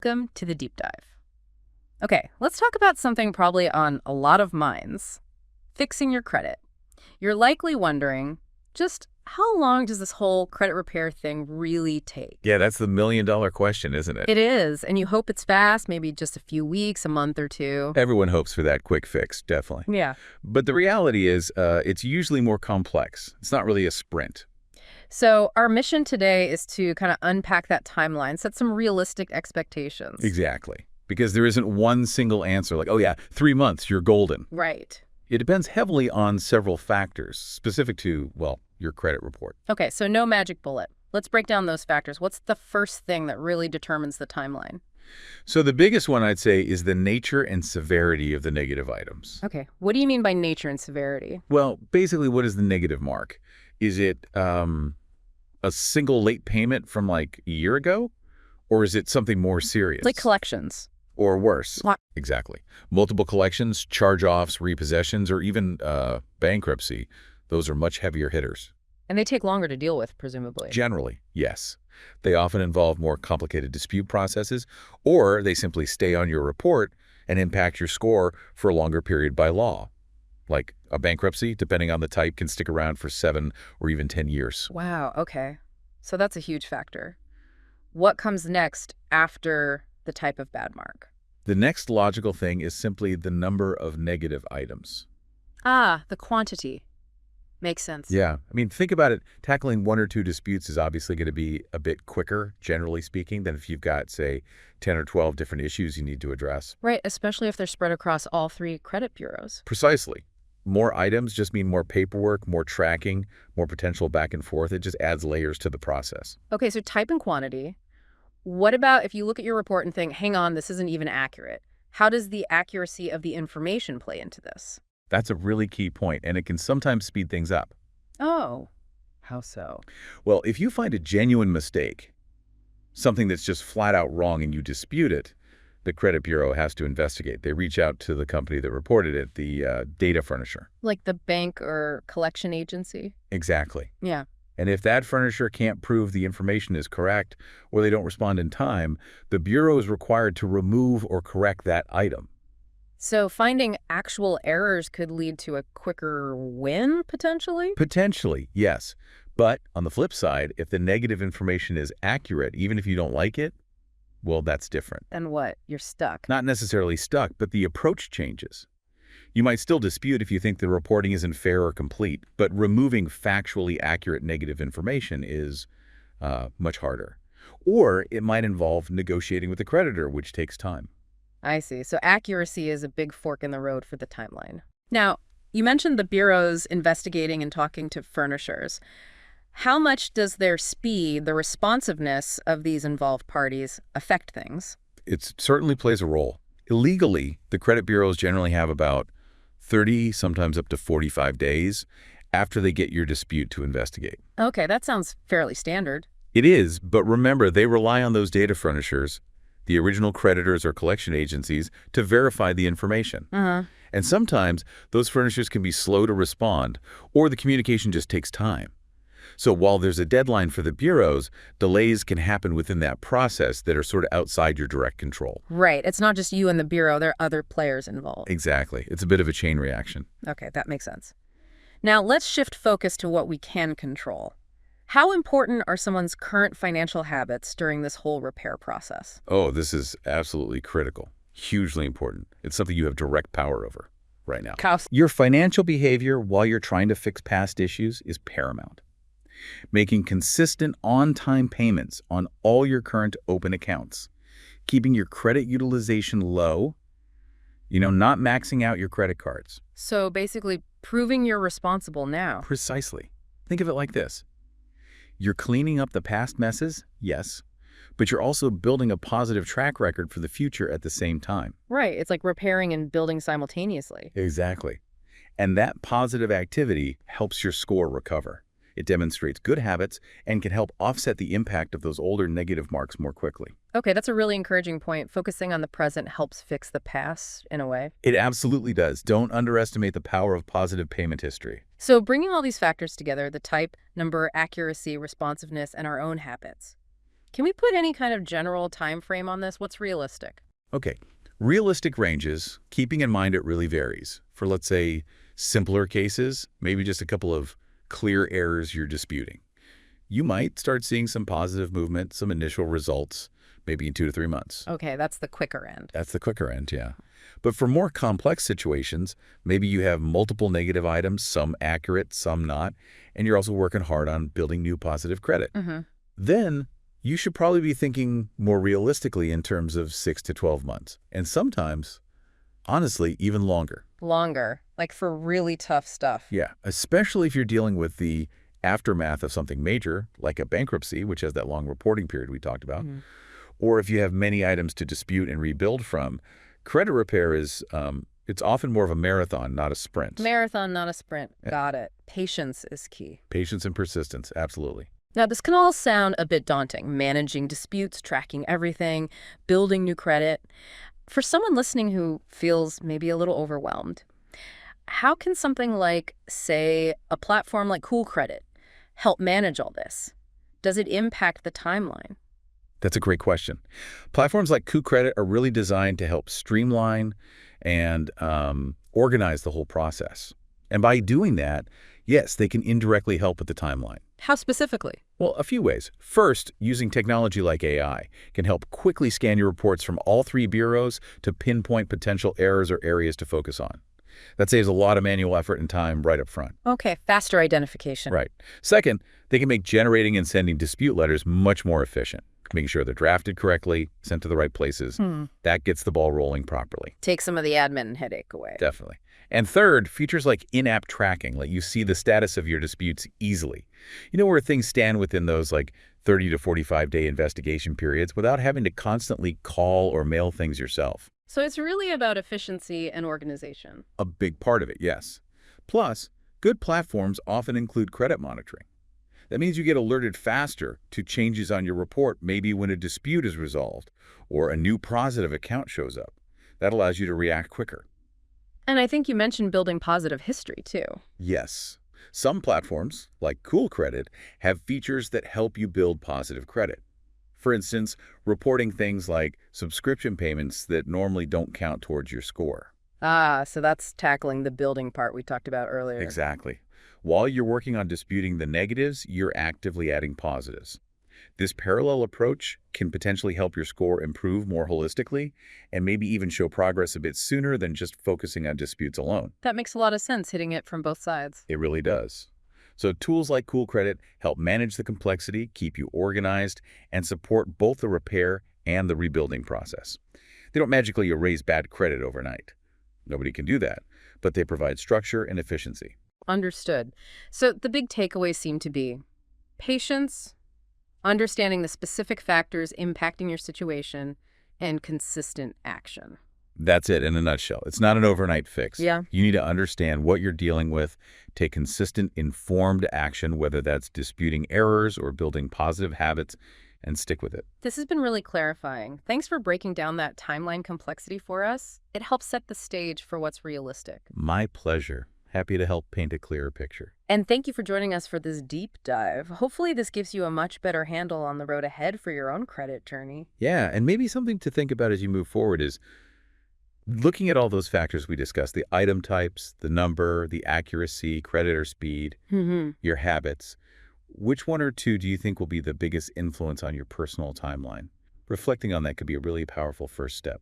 Welcome to the deep dive. Okay, let's talk about something probably on a lot of minds, fixing your credit. You're likely wondering, just how long does this whole credit repair thing really take? Yeah, that's the million-dollar question, isn't it? It is, and you hope it's fast, maybe just a few weeks, a month or two. Everyone hopes for that quick fix, definitely. Yeah. But the reality is, it's usually more complex. It's not really a sprint. So our mission today is to kind of unpack that timeline, set some realistic expectations. Exactly. Because there isn't one single answer like, oh yeah, 3 months, you're golden. Right. It depends heavily on several factors specific to, well, your credit report. Okay, so no magic bullet. Let's break down those factors. What's the first thing that really determines the timeline? So the biggest one, I'd say, is the nature and severity of the negative items. Okay, what do you mean by nature and severity? Well, basically, what is the negative mark? Is it a single late payment from like a year ago? Or is it something more serious? Like collections. Or worse. What? Exactly. Multiple collections, charge-offs, repossessions, or even bankruptcy. Those are much heavier hitters. And they take longer to deal with, presumably. Generally, yes. They often involve more complicated dispute processes, or they simply stay on your report and impact your score for a longer period by law. Like a bankruptcy, depending on the type, can stick around for 7 or even 10 years. Wow, okay. So that's a huge factor. What comes next after the type of bad mark? The next logical thing is simply the number of negative items. Ah, the quantity. Makes sense. Yeah. I mean, think about it. Tackling 1 or 2 disputes is obviously going to be a bit quicker, generally speaking, than if you've got, say, 10 or 12 different issues you need to address. Right, especially if they're spread across all 3 credit bureaus. Precisely. More items just mean more paperwork, more tracking, more potential back and forth. It just adds layers to the process. Okay, so type and quantity. What about if you look at your report and think, hang on, this isn't even accurate? How does the accuracy of the information play into this? That's a really key point, and it can sometimes speed things up. Oh, how so? Well, if you find a genuine mistake, something that's just flat out wrong, and you dispute it, the credit bureau has to investigate. They reach out to the company that reported it, the data furnisher. Like the bank or collection agency? Exactly. Yeah. And if that furnisher can't prove the information is correct or they don't respond in time, the bureau is required to remove or correct that item. So finding actual errors could lead to a quicker win, potentially? Potentially, yes. But on the flip side, if the negative information is accurate, even if you don't like it, well, that's different. Then what? You're stuck. Not necessarily stuck, but the approach changes. You might still dispute if you think the reporting isn't fair or complete, but removing factually accurate negative information is much harder. Or it might involve negotiating with the creditor, which takes time. I see. So accuracy is a big fork in the road for the timeline. Now, you mentioned the bureaus investigating and talking to furnishers. How much does their speed, the responsiveness of these involved parties, affect things? It certainly plays a role. Illegally, the credit bureaus generally have about 30, sometimes up to 45 days after they get your dispute to investigate. Okay, that sounds fairly standard. It is, but remember, they rely on those data furnishers, the original creditors or collection agencies, to verify the information. And sometimes those furnishers can be slow to respond, or the communication just takes time. So while there's a deadline for the bureaus, delays can happen within that process that are sort of outside your direct control. Right. It's not just you and the bureau. There are other players involved. Exactly. It's a bit of a chain reaction. Okay, that makes sense. Now, let's shift focus to what we can control. How important are someone's current financial habits during this whole repair process? Oh, this is absolutely critical. Hugely important. It's something you have direct power over right now. Your financial behavior while you're trying to fix past issues is paramount. Making consistent on-time payments on all your current open accounts, keeping your credit utilization low, not maxing out your credit cards. So basically proving you're responsible now. Precisely. Think of it like this. You're cleaning up the past messes, yes, but you're also building a positive track record for the future at the same time. Right. It's like repairing and building simultaneously. Exactly. And that positive activity helps your score recover. It demonstrates good habits and can help offset the impact of those older negative marks more quickly. Okay, that's a really encouraging point. Focusing on the present helps fix the past in a way. It absolutely does. Don't underestimate the power of positive payment history. So bringing all these factors together, the type, number, accuracy, responsiveness, and our own habits, Can we put any kind of general time frame on this? What's realistic? Okay, realistic ranges, keeping in mind it really varies. For, let's say, simpler cases, maybe just a couple of clear errors you're disputing. You might start seeing some positive movement, some initial results, maybe in 2 to 3 months. Okay, that's the quicker end. That's the quicker end, yeah. But for more complex situations, maybe you have multiple negative items, some accurate, some not, and you're also working hard on building new positive credit. Then you should probably be thinking more realistically in terms of 6 to 12 months, and sometimes, honestly, even longer. Longer, like for really tough stuff. Yeah, especially if you're dealing with the aftermath of something major, like a bankruptcy, which has that long reporting period we talked about, or if you have many items to dispute and rebuild from. Credit repair is, it's often more of a marathon, not a sprint. Marathon, not a sprint. Got it. Patience is key. Patience and persistence, absolutely. Now, this can all sound a bit daunting, managing disputes, tracking everything, building new credit. For someone listening who feels maybe a little overwhelmed, how can something like, say, a platform like Cool Credit help manage all this? Does it impact the timeline? That's a great question. Platforms like Cool Credit are really designed to help streamline and organize the whole process. And by doing that, yes, they can indirectly help with the timeline. How specifically? Well, a few ways. First, using technology like AI can help quickly scan your reports from all 3 bureaus to pinpoint potential errors or areas to focus on. That saves a lot of manual effort and time right up front. Okay, faster identification. Right. Second, they can make generating and sending dispute letters much more efficient, making sure they're drafted correctly, sent to the right places. That gets the ball rolling properly. Take some of the admin headache away. Definitely. And third, features like in-app tracking let you see the status of your disputes easily. You know, where things stand within those like 30 to 45-day investigation periods without having to constantly call or mail things yourself. So it's really about efficiency and organization. A big part of it, yes. Plus, good platforms often include credit monitoring. That means you get alerted faster to changes on your report, maybe when a dispute is resolved or a new positive account shows up. That allows you to react quicker. And I think you mentioned building positive history, too. Yes. Some platforms, like Cool Credit, have features that help you build positive credit. For instance, reporting things like subscription payments that normally don't count towards your score. Ah, so that's tackling the building part we talked about earlier. Exactly. While you're working on disputing the negatives, you're actively adding positives. This parallel approach can potentially help your score improve more holistically and maybe even show progress a bit sooner than just focusing on disputes alone. That makes a lot of sense, hitting it from both sides. It really does. So tools like Cool Credit help manage the complexity, keep you organized, and support both the repair and the rebuilding process. They don't magically erase bad credit overnight. Nobody can do that, but they provide structure and efficiency. Understood. So the big takeaways seem to be patience, understanding the specific factors impacting your situation, and consistent action. That's it in a nutshell. It's not an overnight fix. Yeah. You need to understand what you're dealing with, take consistent, informed action, whether that's disputing errors or building positive habits, and stick with it. This has been really clarifying. Thanks for breaking down that timeline complexity for us. It helps set the stage for what's realistic. My pleasure. Happy to help paint a clearer picture. And thank you for joining us for this deep dive. Hopefully this gives you a much better handle on the road ahead for your own credit journey. Yeah, and maybe something to think about as you move forward is looking at all those factors we discussed, the item types, the number, the accuracy, credit or speed, your habits. Which one or two do you think will be the biggest influence on your personal timeline? Reflecting on that could be a really powerful first step.